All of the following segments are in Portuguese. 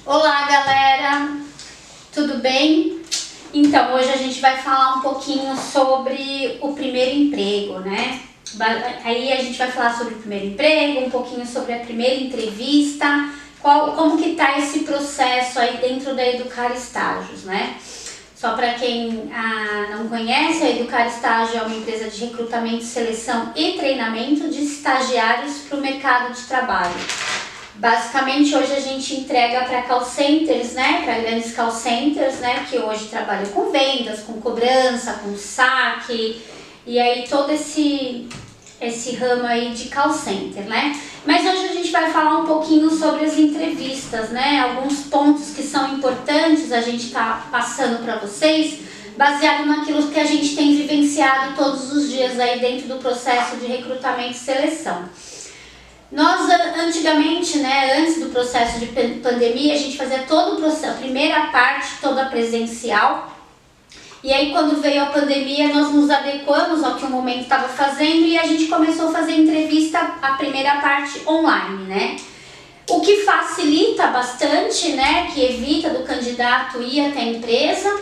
Olá, galera! Tudo bem? Então, hoje a gente vai falar um pouquinho sobre o primeiro emprego, né? Aí a gente vai falar sobre o primeiro emprego, um pouquinho sobre a primeira entrevista, como que tá esse processo aí dentro da Educar Estágios, né? Só para quem não conhece, a Educar Estágio é uma empresa de recrutamento, seleção e treinamento de estagiários para o mercado de trabalho. Basicamente, hoje a gente entrega para call centers, né, para grandes call centers, né, que hoje trabalham com vendas, com cobrança, com saque, e aí todo esse ramo aí de call center, né. Mas hoje a gente vai falar um pouquinho sobre as entrevistas, né, alguns pontos que são importantes a gente tá passando para vocês, baseado naquilo que a gente tem vivenciado todos os dias aí dentro do processo de recrutamento e seleção. Nós, antigamente, né, antes do processo de pandemia, a gente fazia todo o processo, a primeira parte toda presencial. E aí, quando veio a pandemia, nós nos adequamos ao que o momento estava fazendo e a gente começou a fazer entrevista, a primeira parte online, né? O que facilita bastante, né, que evita do candidato ir até a empresa.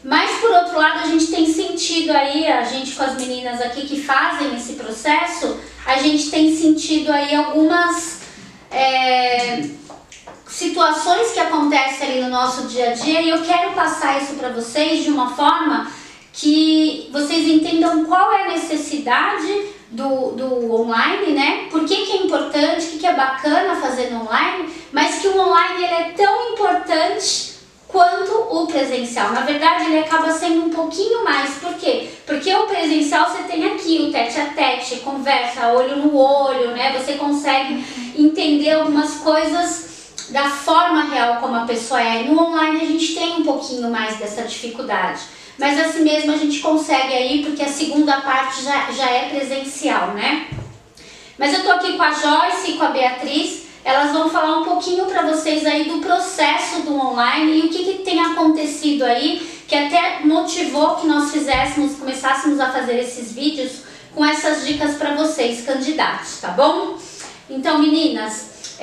Mas, por outro lado, a gente tem sentido aí, a gente com as meninas aqui que fazem esse processo, a gente tem sentido aí algumas situações que acontecem ali no nosso dia a dia e eu quero passar isso para vocês de uma forma que vocês entendam qual é a necessidade do online, né? Por que é importante, o que é bacana fazer no online, mas que o online ele é tão importante quanto o presencial. Na verdade, ele acaba sendo um pouquinho mais. Por quê? Porque o presencial você tem aqui o tete a tete, conversa, olho no olho, né? Você consegue entender algumas coisas da forma real como a pessoa é. No online a gente tem um pouquinho mais dessa dificuldade. Mas assim mesmo a gente consegue aí, porque a segunda parte já é presencial, né? Mas eu tô aqui com a Joyce e com a Beatriz. Elas vão falar um pouquinho para vocês aí do processo do online e o que tem acontecido aí, que até motivou que nós começássemos a fazer esses vídeos com essas dicas para vocês, candidatos, tá bom? Então, meninas,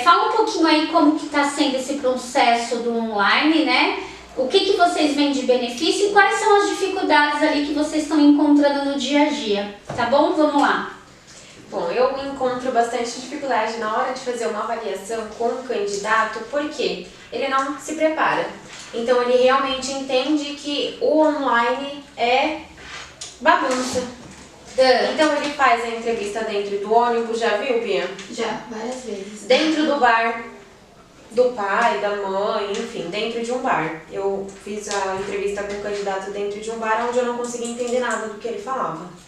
fala um pouquinho aí como que tá sendo esse processo do online, né? O que vocês veem de benefício e quais são as dificuldades ali que vocês estão encontrando no dia a dia, tá bom? Vamos lá. Bom, eu encontro bastante dificuldade na hora de fazer uma avaliação com o candidato, porque ele não se prepara. Então ele realmente entende que o online é bagunça. Então ele faz a entrevista dentro do ônibus, já viu, Bia? Já, várias vezes. Dentro do bar do pai, da mãe, enfim, dentro de um bar. Eu fiz a entrevista com o candidato dentro de um bar onde eu não conseguia entender nada do que ele falava.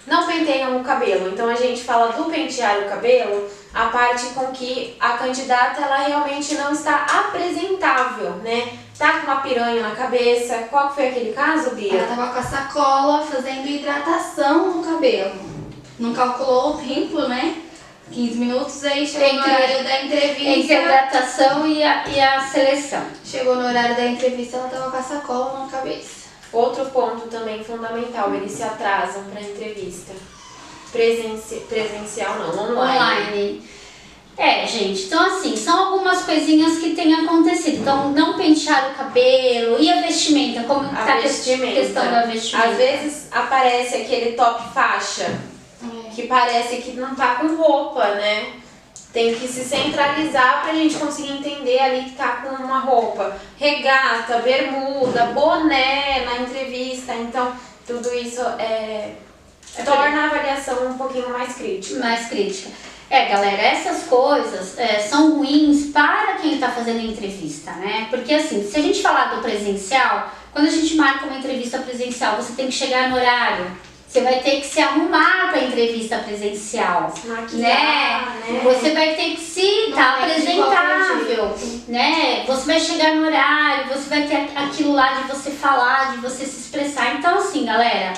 Não penteiam o cabelo, então a gente fala do pentear o cabelo, a parte com que a candidata ela realmente não está apresentável, né? Tá com uma piranha na cabeça. Qual foi aquele caso, Bia? Ela tava com a sacola fazendo hidratação no cabelo. Não calculou o tempo, né? 15 minutos, aí chegou no horário da entrevista. Entre a hidratação e a seleção. Chegou no horário da entrevista, ela tava com a sacola na cabeça. Outro ponto também fundamental, eles se atrasam para a entrevista. Presencial não, online. Gente, então assim, são algumas coisinhas que têm acontecido. Então, não pentear o cabelo e a vestimenta, como está a questão da vestimenta? Às vezes aparece aquele top faixa, que parece que não tá com roupa, né? Tem que se centralizar pra gente conseguir entender ali que tá com uma roupa. Regata, bermuda, boné na entrevista. Então, tudo isso torna a avaliação um pouquinho mais crítica. Mais crítica. Galera, essas coisas são ruins para quem está fazendo a entrevista, né? Porque assim, se a gente falar do presencial, quando a gente marca uma entrevista presencial, você tem que chegar no horário. Você vai ter que se arrumar para a entrevista presencial, maquiar, né? Você vai ter que estar apresentável, né? Você vai chegar no horário, você vai ter aquilo lá de você falar, de você se expressar. Então assim, galera,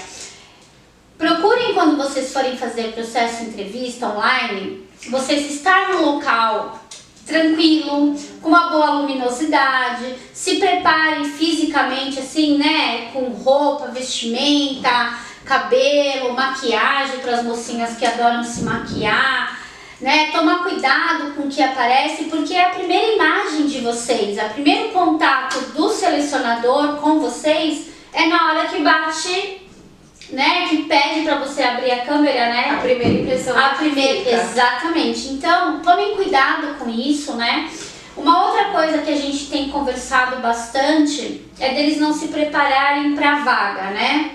procurem quando vocês forem fazer processo de entrevista online, vocês estar no local tranquilo, com uma boa luminosidade, se preparem fisicamente assim, né? Com roupa, vestimenta, cabelo, maquiagem para as mocinhas que adoram se maquiar, né? Tomar cuidado com o que aparece, porque é a primeira imagem de vocês, o primeiro contato do selecionador com vocês é na hora que bate, né, que pede para você abrir a câmera, né? A primeira impressão. Exatamente. Então, tomem cuidado com isso, né? Uma outra coisa que a gente tem conversado bastante é deles não se prepararem para a vaga, né?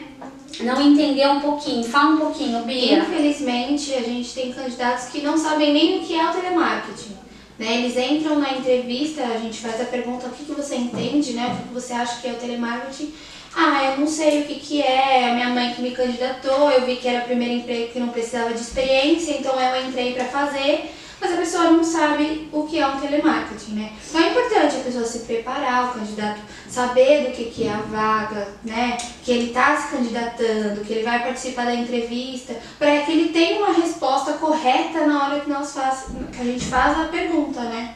Não entender um pouquinho. Fala um pouquinho, Bia. Infelizmente, a gente tem candidatos que não sabem nem o que é o telemarketing. Né? Eles entram na entrevista, a gente faz a pergunta: o que você entende, né? O que você acha que é o telemarketing? Eu não sei o que é, a minha mãe que me candidatou, eu vi que era o primeiro emprego que não precisava de experiência, então eu entrei para fazer, mas a pessoa não sabe o que é um telemarketing, né? Então é importante a pessoa se preparar, o candidato saber do que é a vaga, né? Que ele está se candidatando, que ele vai participar da entrevista, para que ele tenha uma resposta correta na hora que a gente faz a pergunta, né?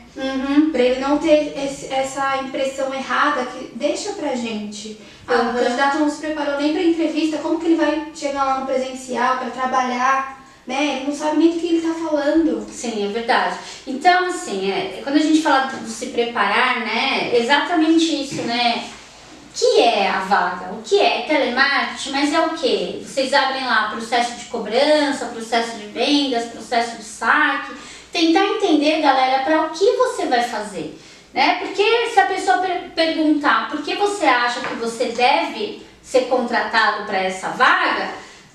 Para ele não ter essa impressão errada que deixa pra gente. O candidato não se preparou nem para entrevista, como que ele vai chegar lá no presencial para trabalhar, né? Ele não sabe nem do que ele está falando. Sim, é verdade. Então, assim, quando a gente fala de se preparar, né, exatamente isso, né? O que é a vaga? O que é telemarketing? Mas é o quê? Vocês abrem lá processo de cobrança, processo de vendas, processo de saque. Tentar entender, galera, para o que você vai fazer. Né? Porque se a pessoa perguntar por que você acha que você deve ser contratado para essa vaga,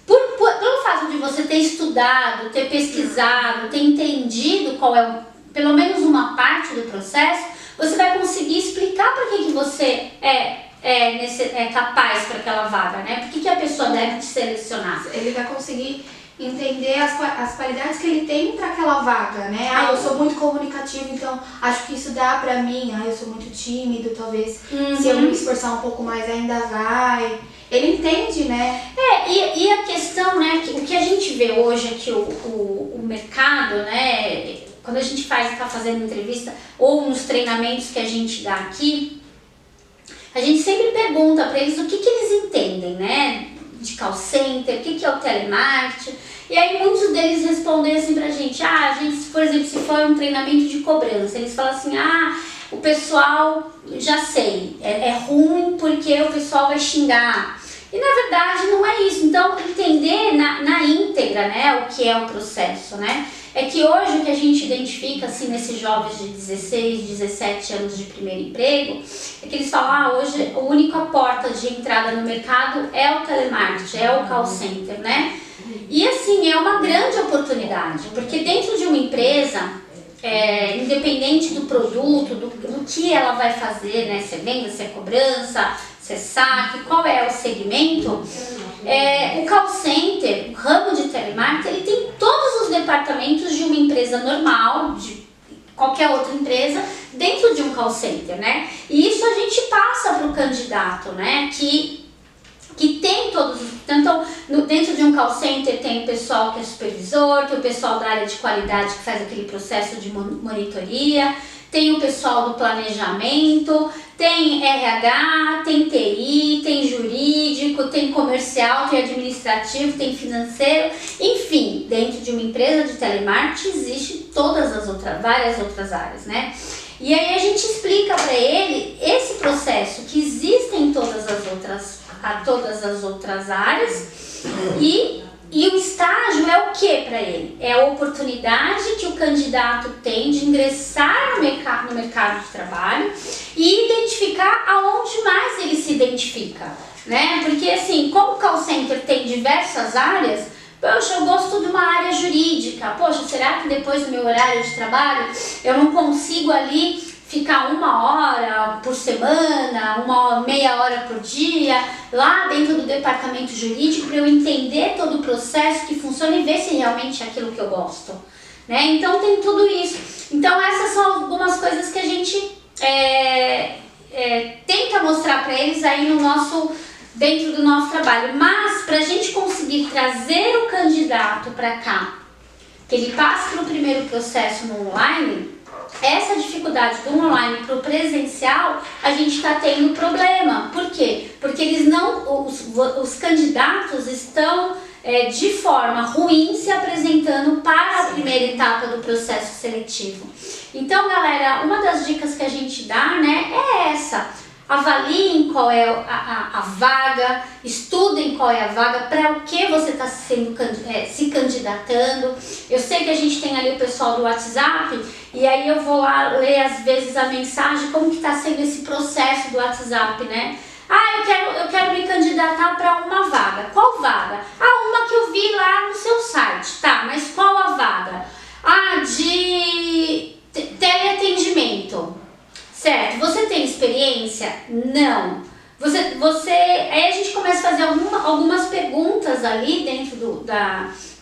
pelo fato de você ter estudado, ter pesquisado, ter entendido qual é pelo menos uma parte do processo, você vai conseguir explicar por que você é capaz para aquela vaga, né? Por que a pessoa deve te selecionar. Ele vai conseguir entender as qualidades que ele tem para aquela vaga, né? Eu sou muito comunicativo, então acho que isso dá pra mim. Eu sou muito tímido, talvez se eu me esforçar um pouco mais ainda vai. Ele entende, né? E a questão, né, que o que a gente vê hoje é que o mercado, né, quando a gente tá fazendo entrevista ou nos treinamentos que a gente dá aqui, a gente sempre pergunta para eles o que eles entendem, né? De call center, o que é o telemarketing. E aí muitos deles respondem assim pra gente, por exemplo, se for um treinamento de cobrança, eles falam assim, o pessoal, já sei, é ruim porque o pessoal vai xingar. E na verdade não é isso. Então entender na íntegra, né, o que é o processo, né? É que hoje o que a gente identifica assim nesses jovens de 16, 17 anos de primeiro emprego, é que eles falam, hoje a única porta de entrada no mercado é o telemarketing, é o call center, né? E assim, é uma grande oportunidade, porque dentro de uma empresa, independente do produto, do que ela vai fazer, né? Se é venda, se é cobrança, se é saque, qual é o segmento, o call center, o ramo de telemarketing, ele tem todos os departamentos de uma empresa normal, de qualquer outra empresa, dentro de um call center, né? E isso a gente passa para o candidato, né? Que tem todos os... Então, dentro de um call center tem o pessoal que é supervisor, tem o pessoal da área de qualidade que faz aquele processo de monitoria, tem o pessoal do planejamento, tem RH, tem TI, tem jurídico, tem comercial, tem administrativo, tem financeiro, enfim, dentro de uma empresa de telemarketing existe várias outras áreas, né? E aí a gente explica para ele esse processo que existe em todas as outras áreas e o estágio é o que para ele? É a oportunidade que o candidato tem de ingressar no mercado de trabalho e identificar aonde mais ele se identifica, né? Porque assim, como o call center tem diversas áreas, poxa, eu gosto de uma área jurídica, poxa, será que depois do meu horário de trabalho eu não consigo ali ficar 1 hora por semana, meia hora por dia, lá dentro do departamento jurídico para eu entender todo o processo que funciona e ver se realmente é aquilo que eu gosto, né? Então tem tudo isso. Então essas são algumas coisas que a gente tenta mostrar para eles aí dentro do nosso trabalho. Mas para a gente conseguir trazer o candidato para cá, que ele passe pelo primeiro processo no online, essa dificuldade do online para o presencial, a gente está tendo problema. Por quê? Porque os candidatos estão de forma ruim se apresentando para a primeira etapa do processo seletivo. Então, galera, uma das dicas que a gente dá, né, é essa. Avaliem qual é a vaga, estudem qual é a vaga, para o que você está se candidatando. Eu sei que a gente tem ali o pessoal do WhatsApp, e aí eu vou lá ler às vezes a mensagem, como que está sendo esse processo do WhatsApp, né? Eu quero me candidatar para uma vaga. Qual vaga? Uma que eu vi lá no seu site. Tá, mas qual a vaga? De teleatendimento. Certo? Você tem experiência? Não. Aí a gente começa a fazer algumas perguntas ali dentro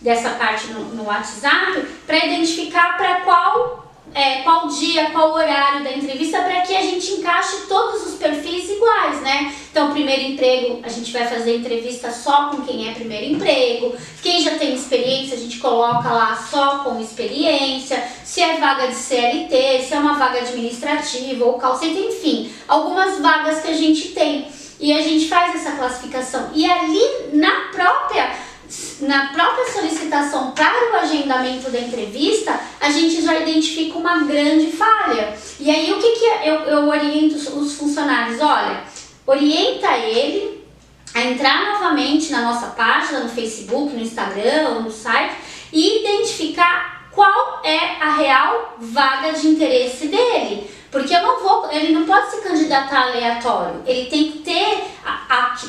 dessa parte no WhatsApp para identificar para qual dia, qual horário da entrevista, para que a gente encaixe todos os perfis iguais, né? Então, primeiro emprego, a gente vai fazer entrevista só com quem é primeiro emprego. Quem já tem experiência, a gente coloca lá só com experiência. Se é vaga de CLT, se é uma vaga administrativa ou call center, enfim, algumas vagas que a gente tem. E a gente faz essa classificação. E ali, na própria solicitação para o agendamento da entrevista, a gente já identifica uma grande falha. E aí, o que eu oriento os funcionários? Olha, orienta ele a entrar novamente na nossa página, no Facebook, no Instagram ou no site, e identificar qual é a real vaga de interesse dele. Porque ele não pode se candidatar aleatório. Ele tem que ter,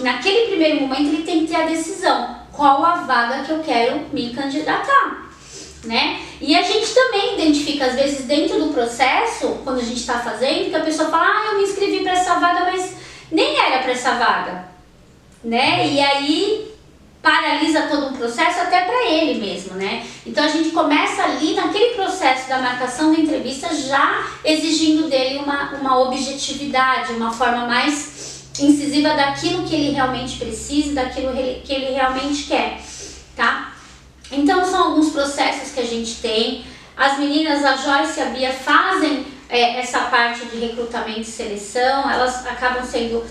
naquele primeiro momento, ele tem que ter a decisão. Qual a vaga que eu quero me candidatar, né? E a gente também identifica, às vezes, dentro do processo, quando a gente está fazendo, que a pessoa fala, eu me inscrevi para essa vaga, mas nem era para essa vaga, né? E aí paralisa todo um processo até para ele mesmo, né? Então a gente começa ali naquele processo da marcação da entrevista já exigindo dele uma objetividade, uma forma mais incisiva daquilo que ele realmente precisa, daquilo que ele realmente quer, tá? Então são alguns processos que a gente tem. As meninas, a Joyce e a Bia, fazem essa parte de recrutamento e seleção. Elas acabam sendo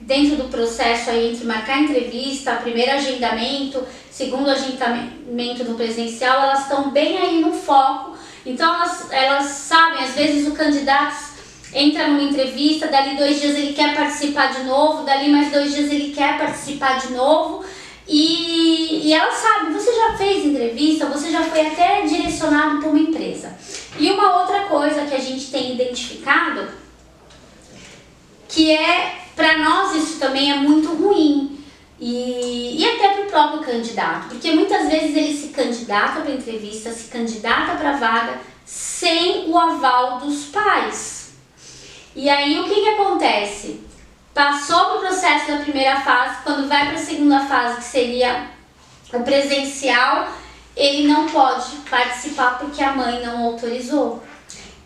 dentro do processo aí entre marcar entrevista, primeiro agendamento, segundo agendamento no presencial, elas estão bem aí no foco. Então elas sabem, às vezes o candidato entra numa entrevista, dali 2 dias ele quer participar de novo, dali mais 2 dias ele quer participar de novo, e ela sabe, você já fez entrevista, você já foi até direcionado para uma empresa. E uma outra coisa que a gente tem identificado, que para nós isso também é muito ruim, e até para o próprio candidato, porque muitas vezes ele se candidata para a entrevista, se candidata para a vaga, sem o aval dos pais. E aí o que acontece? Passou para o processo da primeira fase, quando vai para a segunda fase, que seria o presencial, ele não pode participar porque a mãe não autorizou.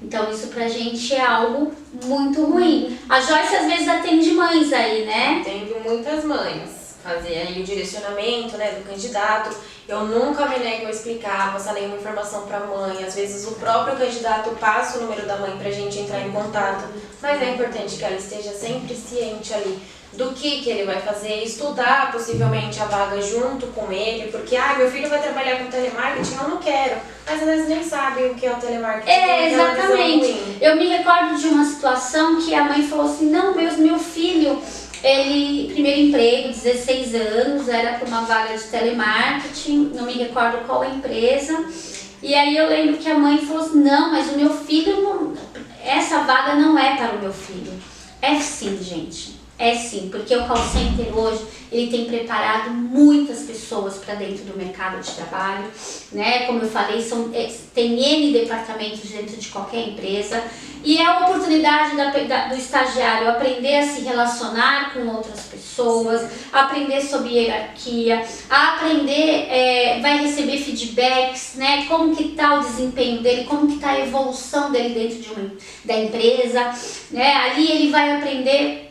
Então isso pra gente é algo muito ruim. A Joyce às vezes atende mães aí, né? Atendo muitas mães. Fazer aí o direcionamento, né, do candidato. Eu nunca me nego a explicar, passar nenhuma informação para a mãe. Às vezes o próprio candidato passa o número da mãe para a gente entrar em contato. Mas é importante que ela esteja sempre ciente ali do que ele vai fazer, estudar possivelmente a vaga junto com ele, porque meu filho vai trabalhar com telemarketing, eu não quero. Mas às vezes nem sabe o que é o telemarketing. Exatamente. Eu me recordo de uma situação que a mãe falou assim, não, meu filho... Ele, primeiro emprego, 16 anos, era para uma vaga de telemarketing, não me recordo qual empresa. E aí eu lembro que a mãe falou assim, não, mas o meu filho, essa vaga não é para o meu filho. É sim, gente. É sim, porque o call center hoje, ele tem preparado muitas pessoas para dentro do mercado de trabalho, né? Como eu falei, tem N departamentos dentro de qualquer empresa, e é a oportunidade do estagiário aprender a se relacionar com outras pessoas, aprender sobre hierarquia, aprender, vai receber feedbacks, né? Como que está o desempenho dele, como que está a evolução dele dentro da empresa, né? Ali ele vai aprender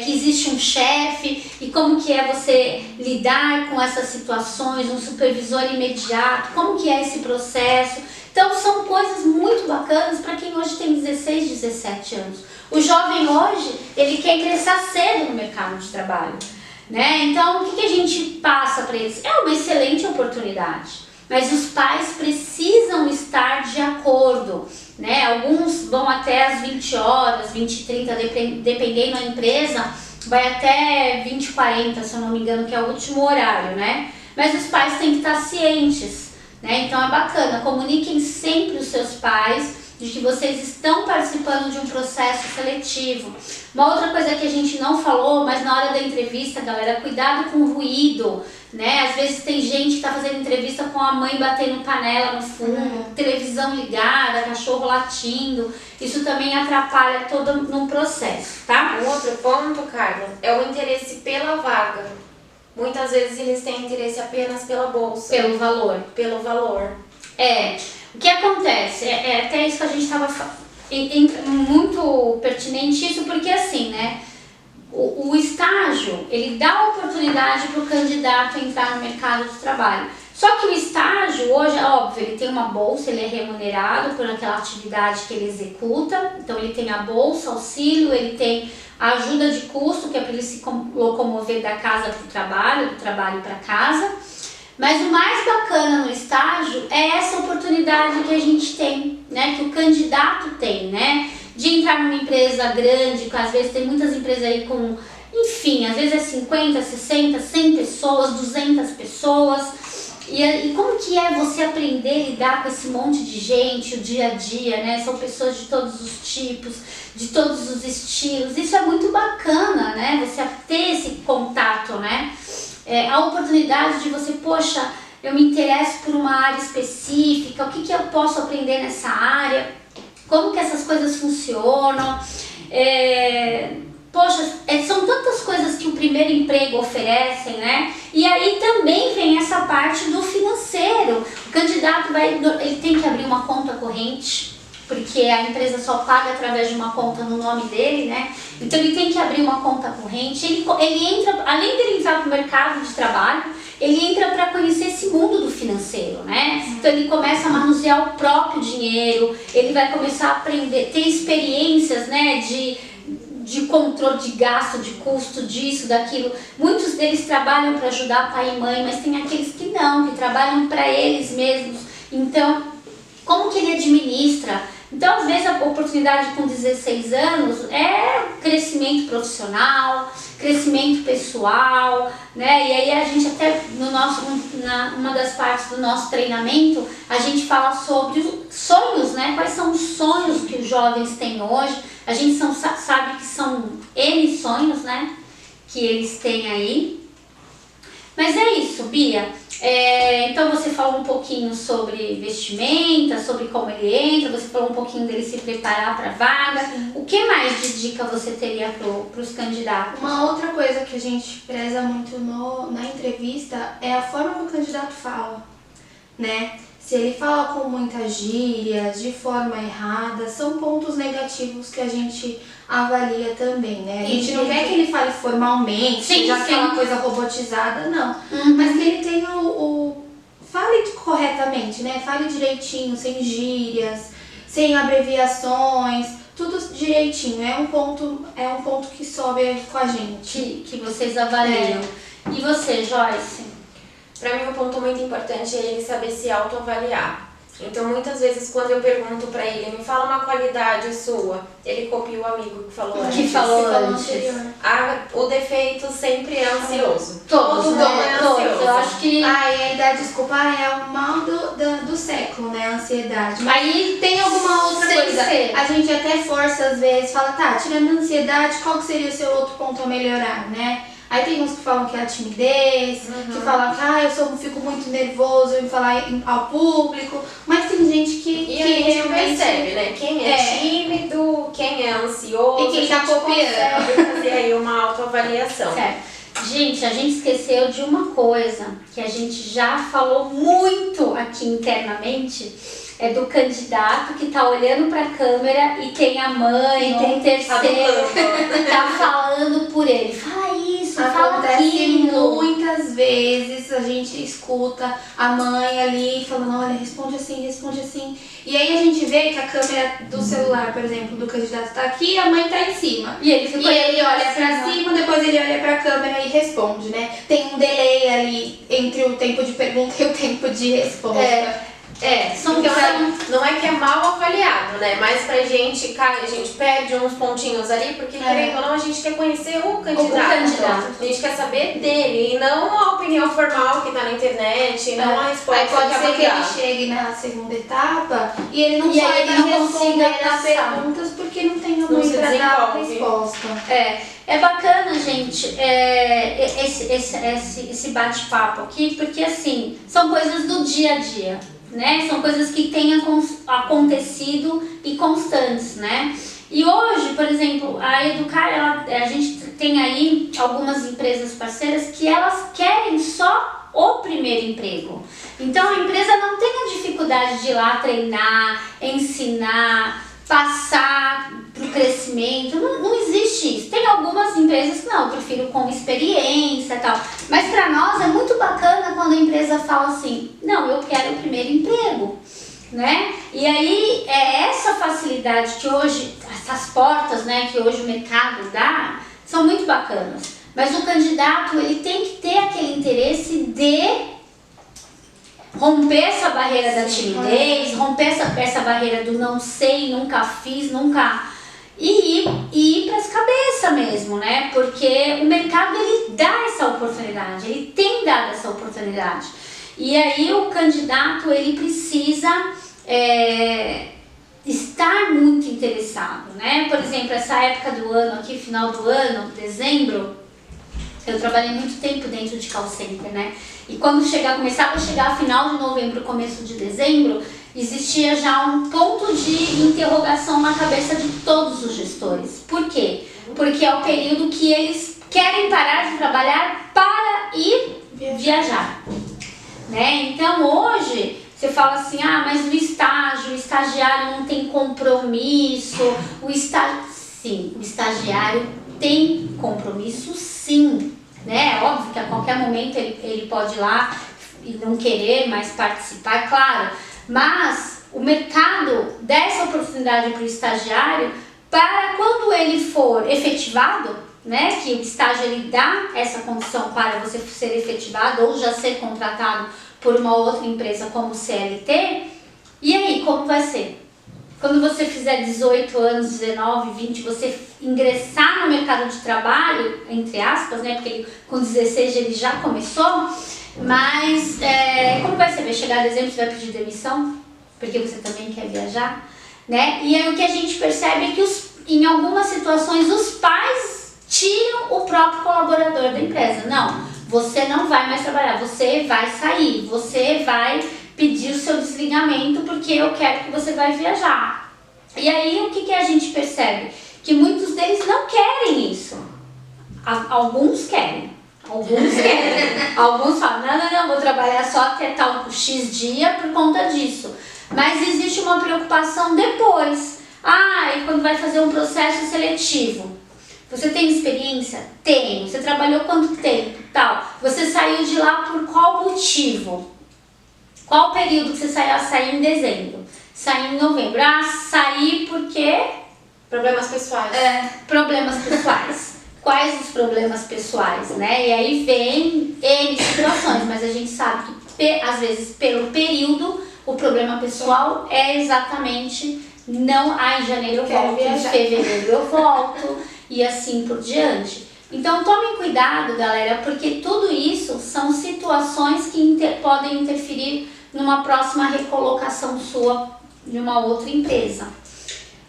que existe um chefe e como que é você lidar com essas situações, um supervisor imediato, como que é esse processo. Então são coisas muito bacanas para quem hoje tem 16, 17 anos. O jovem hoje, ele quer ingressar cedo no mercado de trabalho. né? Então, o que a gente passa para eles? É uma excelente oportunidade, mas os pais precisam estar de acordo, né? Alguns vão até às 20 horas, 20 e 30, dependendo da empresa, vai até 20 e 40, se eu não me engano, que é o último horário, né? Mas os pais têm que estar cientes, né? Então é bacana, comuniquem sempre os seus pais de que vocês estão participando de um processo seletivo. Uma outra coisa que a gente não falou, mas na hora da entrevista, galera, cuidado com o ruído, né? Às vezes tem gente que tá fazendo entrevista com a mãe batendo panela no fundo, televisão ligada, cachorro latindo. Isso também atrapalha todo no processo, tá? Um outro ponto, Carla, é o interesse pela vaga. Muitas vezes eles têm interesse apenas pela bolsa. Pelo valor. Pelo valor. O que acontece? É até isso que a gente estava muito pertinente isso, porque assim, né? O estágio, ele dá a oportunidade para o candidato entrar no mercado de trabalho. Só que o estágio, hoje, é óbvio, ele tem uma bolsa, ele é remunerado por aquela atividade que ele executa. Então, ele tem a bolsa, auxílio, ele tem a ajuda de custo, que é para ele se locomover da casa para o trabalho, do trabalho para casa. Mas o mais bacana no estágio é essa oportunidade que a gente tem, né? Que o candidato tem, né? De entrar numa empresa grande, que às vezes tem muitas empresas aí com, enfim, às vezes é 50, 60, 100 pessoas, 200 pessoas. E como que é você aprender a lidar com esse monte de gente, o dia a dia, né? São pessoas de todos os tipos, de todos os estilos. Isso é muito bacana, né? Você ter esse contato, né? A oportunidade de você, poxa, eu me interesso por uma área específica, o que eu posso aprender nessa área, como que essas coisas funcionam. São tantas coisas que o primeiro emprego oferece, né? E aí também vem essa parte do financeiro. O candidato ele tem que abrir uma conta corrente, porque a empresa só paga através de uma conta no nome dele, né? Então ele tem que abrir uma conta corrente. Ele entra, além dele entrar para o mercado de trabalho, ele entra para conhecer esse mundo do financeiro, né? Então ele começa a manusear o próprio dinheiro, ele vai começar a aprender, ter experiências, né, de controle de gasto, de custo, disso, daquilo. Muitos deles trabalham para ajudar pai e mãe, mas tem aqueles que não, que trabalham para eles mesmos. Então, como que ele administra? Então, às vezes, a oportunidade com 16 anos é crescimento profissional, crescimento pessoal, né? E aí a gente até, numa das partes do nosso treinamento, a gente fala sobre os sonhos, né? Quais são os sonhos que os jovens têm hoje? A gente sabe que são N sonhos, né? Que eles têm aí. Mas é isso, Bia. Então você falou um pouquinho sobre vestimenta, sobre como ele entra, você falou um pouquinho dele se preparar para a vaga. Sim. O que mais de dica você teria para os candidatos? Uma outra coisa que a gente preza muito na entrevista é a forma que o candidato fala, né? Se ele fala com muitas gírias, de forma errada, são pontos negativos que a gente avalia também, né? A gente não quer que ele fale formalmente, seja aquela coisa robotizada, não. Mas que ele tenha fale corretamente, né? Fale direitinho, sem gírias, sem abreviações, tudo direitinho. É um ponto que sobe com a gente. Que vocês avaliam. E você, Joyce? Para mim, um ponto muito importante é ele saber se autoavaliar. Então, muitas vezes, quando eu pergunto para ele, me fala uma qualidade sua, ele copia o amigo que falou antes. Que falou antes. O defeito sempre é ansioso. Todos, Todo né? é ansioso. Eu acho que... E aí dá desculpa, é o mal do século, né? A ansiedade. Mas aí tem alguma outra coisa. A gente até força, às vezes, fala, tá, tirando a ansiedade, qual que seria o seu outro ponto a melhorar, né? Aí tem uns que falam que é a timidez, que falam que eu fico muito nervoso em falar ao público, mas tem gente que a gente realmente percebe, né? Quem é tímido, quem é ansioso, e quem tá copiando. consegue fazer aí uma autoavaliação. Certo. Gente, a gente esqueceu de uma coisa que a gente já falou muito aqui internamente, É do candidato que tá olhando pra câmera e tem a mãe, tem terceiro, tá falando por ele. Fala isso, fala Acontece aquilo. muitas vezes, a gente escuta a mãe ali falando, olha, responde assim, responde assim. E aí a gente vê que a câmera do celular, por exemplo, do candidato tá aqui e a mãe tá em cima. E ele, fica ele olha pra cima, depois ele olha pra câmera e responde, né? Tem um delay ali entre o tempo de pergunta e o tempo de resposta. Não é que é mal avaliado, né? Mas pra gente, cara, a gente perde uns pontinhos ali, porque querendo ou não, a gente quer conhecer o candidato. A gente quer saber dele, e não a opinião formal que tá na internet, não a resposta. Aí pode que ser que ele avaliar. chegue na segunda etapa e ele não E aí saiba ele não responder consiga as passar. perguntas porque não tem a Não mãe se pra dar a desenvolve. resposta. É bacana, gente, esse bate-papo aqui, porque assim, são coisas do dia a dia, né? São coisas que têm acontecido e constantes, né? E hoje, por exemplo, a Educar, a gente tem aí algumas empresas parceiras que elas querem só o primeiro emprego. Então a empresa não tem a dificuldade de ir lá treinar, ensinar, passar pro crescimento, não existe isso. Tem algumas empresas que não, eu prefiro com experiência e tal, mas para nós é muito bacana quando a empresa fala assim, não, eu quero o primeiro emprego, né? E aí é essa facilidade que hoje, essas portas, né, que hoje o mercado dá, são muito bacanas, mas o candidato ele tem que ter aquele interesse de romper essa barreira da timidez, romper essa barreira do não sei, nunca fiz, nunca... E ir para as cabeças mesmo, né? Porque o mercado, ele dá essa oportunidade, ele tem dado essa oportunidade. E aí o candidato, ele precisa estar muito interessado, né? Por exemplo, essa época do ano aqui, final do ano, dezembro, eu trabalhei muito tempo dentro de call center, né? E quando começava a chegar final de novembro, começo de dezembro, existia já um ponto de interrogação na cabeça de todos os gestores. Por quê? Porque é o período que eles querem parar de trabalhar para ir viajar, né? Então hoje você fala assim, mas o estagiário não tem compromisso, sim, o estagiário tem compromisso sim, né? É óbvio que a qualquer momento ele pode ir lá e não querer mais participar, claro, mas o mercado dá essa oportunidade para o estagiário para quando ele for efetivado, né? Que o estágio ele dá essa condição para você ser efetivado ou já ser contratado por uma outra empresa como CLT. E aí, como vai ser? Quando você fizer 18 anos, 19, 20, você ingressar no mercado de trabalho, entre aspas, né? Porque com 16 ele já começou, mas como vai ser? Vai chegar a dezembro, você vai pedir demissão? Porque você também quer viajar, né? E aí o que a gente percebe é que em algumas situações os pais tiram o próprio colaborador da empresa. Não, você não vai mais trabalhar, você vai sair, você vai pedir o seu desligamento porque eu quero que você vai viajar. E aí o que a gente percebe? Que muitos deles não querem isso. Alguns querem. Alguns falam, não, vou trabalhar só até tal X dia por conta disso. Mas existe uma preocupação depois. E quando vai fazer um processo seletivo, você tem experiência? Tem. Você trabalhou quanto tempo? Tal. Você saiu de lá por qual motivo? Qual período que você saiu em dezembro? Saiu em novembro. Saí porque... Problemas pessoais. Problemas pessoais. Quais os problemas pessoais, né? E aí vem N situações, mas a gente sabe que às vezes pelo período o problema pessoal é exatamente não, em janeiro eu volto, em fevereiro eu volto e assim por diante. Então tomem cuidado, galera, porque tudo isso são situações que podem interferir numa próxima recolocação sua de uma outra empresa.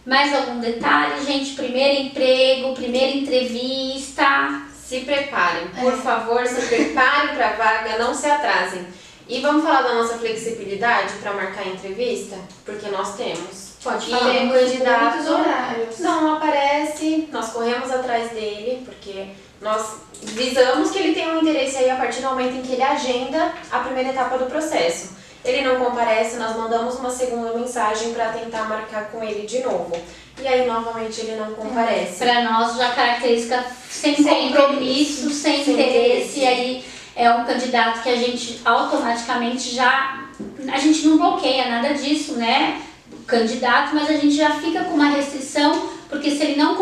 Mais algum detalhe, gente? Primeiro emprego, primeira entrevista. Se preparem, por favor, se preparem para a vaga, não se atrasem. E vamos falar da nossa flexibilidade para marcar a entrevista? Porque nós temos. Pode E falar. tem candidato horários. não aparece, nós corremos atrás dele, porque nós visamos que ele tenha um interesse aí a partir do momento em que ele agenda a primeira etapa do processo. Ele não comparece, nós mandamos uma segunda mensagem para tentar marcar com ele de novo. E aí, novamente, ele não comparece. Para nós, já característica sem compromisso, sem interesse, e aí é um candidato que a gente automaticamente já... A gente não bloqueia nada disso, né? O candidato, mas a gente já fica com uma restrição, porque se ele não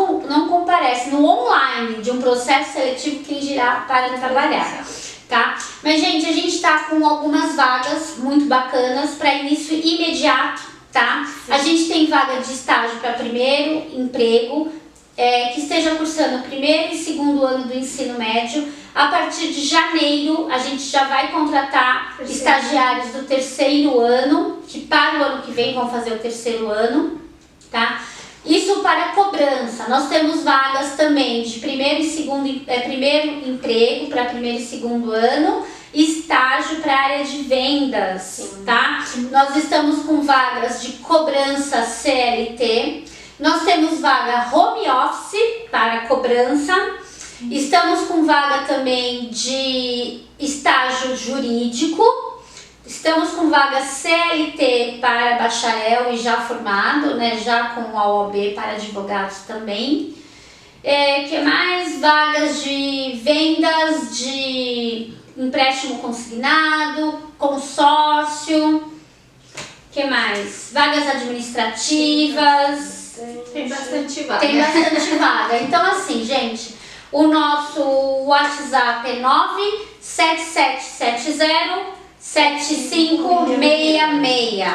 comparece no online de um processo seletivo, quem dirá para trabalhar, tá? Mas, gente, a gente tá com algumas vagas muito bacanas para início imediato, tá? Sim. A gente tem vaga de estágio para primeiro emprego, que esteja cursando o primeiro e segundo ano do ensino médio. A partir de janeiro, a gente já vai contratar estagiários do terceiro ano, que para o ano que vem vão fazer o terceiro ano, tá? Isso para cobrança. Nós temos vagas também de primeiro emprego para primeiro e segundo ano, estágio para a área de vendas, sim, tá? Sim. Nós estamos com vagas de cobrança CLT, nós temos vaga home office para cobrança, estamos com vaga também de estágio jurídico, estamos com vaga CLT para bacharel e já formado, né, já com a OAB para advogados também. Que mais? Vagas de vendas de empréstimo consignado, consórcio, que mais? Vagas administrativas. Tem bastante vaga. Tem bastante vaga. Então, assim, gente, o nosso WhatsApp é 977707566.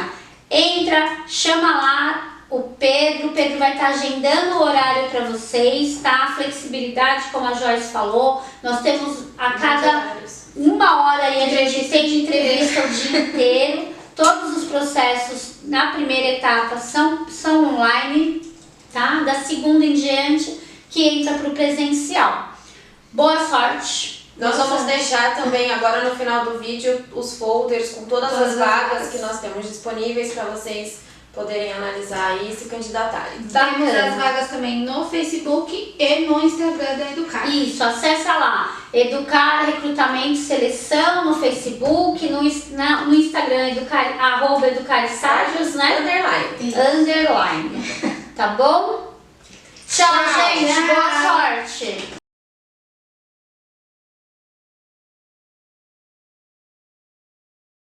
Entra, chama lá o Pedro vai estar agendando o horário para vocês, tá? Flexibilidade, como a Joyce falou, nós temos a cada 1 hora e a gente tem entrevista o dia inteiro. Todos os processos na primeira etapa são online, tá? Da segunda em diante, que entra para o presencial. Boa sorte! Nós vamos deixar também agora no final do vídeo os folders com todas as vagas que nós temos disponíveis para vocês poderem analisar e se candidatarem. Temos as vagas também no Facebook e no Instagram da Educar. Isso, acessa lá. Educar, Recrutamento, Seleção no Facebook, no Instagram, @Educar Estágios, né? Underline. Tá bom? Tchau, gente. Boa